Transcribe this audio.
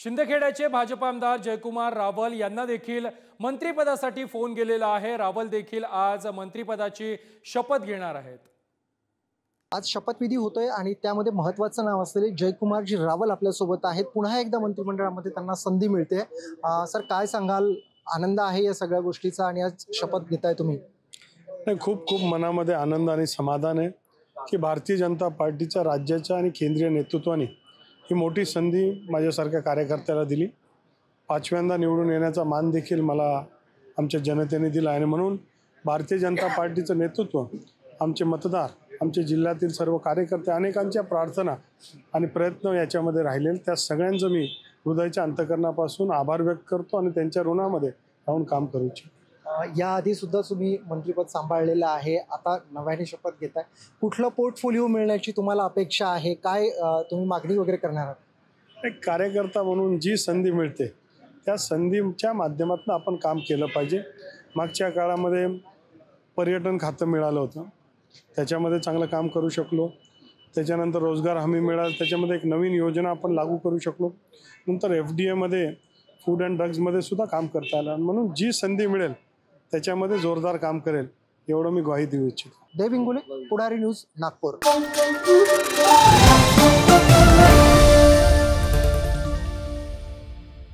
शिंदखेड्याचे भाजप आमदार जयकुमार रावल यांना देखील मंत्रिपदासाठी फोन गेलेला आहे। रावल देखील आज मंत्रिपदाची शपथ घेणार आहेत। आज शपथविधी होतोय आणि त्यामध्ये महत्त्वाचं नाव असलेले जयकुमारजी रावल आपल्या सोबत आहेत। पुन्हा एकदा मंत्रिमंडळामध्ये त्यांना संधी मिळते। सर, काय सांगाल? आनंद आहे या सगळ्या गोष्टीचा आणि आज शपथ घेताय तुम्ही? नाही, खूप खूप मनामध्ये आनंद आणि समाधान आहे की भारतीय जनता पार्टीच्या राज्याच्या आणि केंद्रीय नेतृत्वाने ही मोठी संधी माझ्यासारख्या कार्यकर्त्याला दिली। पाचव्यांदा निवडून येण्याचा मान देखील मला आमच्या जनतेने दिला आणि म्हणून भारतीय जनता पार्टीचं नेतृत्व, आमचे मतदार, आमचे जिल्ह्यातील सर्व कार्यकर्ते, अनेकांच्या प्रार्थना आणि प्रयत्न याच्यामध्ये राहिलेले, त्या सगळ्यांचं मी हृदयाच्या अंतःकरणापासून आभार व्यक्त करतो आणि त्यांच्या ऋणामध्ये राहून काम करू इच्छितो। याआधी सुद्धा तुम्ही मंत्रिपद सांभाळलेलं आहे, आता नव्याने शपथ घेताय। कुठलं पोर्टफोलिओ मिळण्याची तुम्हाला अपेक्षा आहे? काय तुम्ही मागणी वगैरे करणार आहात? एक कार्यकर्ता म्हणून जी संधी मिळते त्या संधीच्या माध्यमातून आपण काम केलं पाहिजे। मागच्या काळामध्ये पर्यटन खातं मिळालं होतं, त्याच्यामध्ये चांगलं काम करू शकलो। त्याच्यानंतर रोजगार हमी मिळाला, त्याच्यामध्ये एक नवीन योजना आपण लागू करू शकलो। नंतर FDAमध्ये फूड अँड ड्रग्समध्ये सुद्धा काम करता आलं। म्हणून जी संधी मिळेल त्याच्यामध्ये जोरदार काम करेल एवढं मी ग्वाही देऊ इच्छितो। देव इंगोले, पुढारी न्यूज, नागपूर।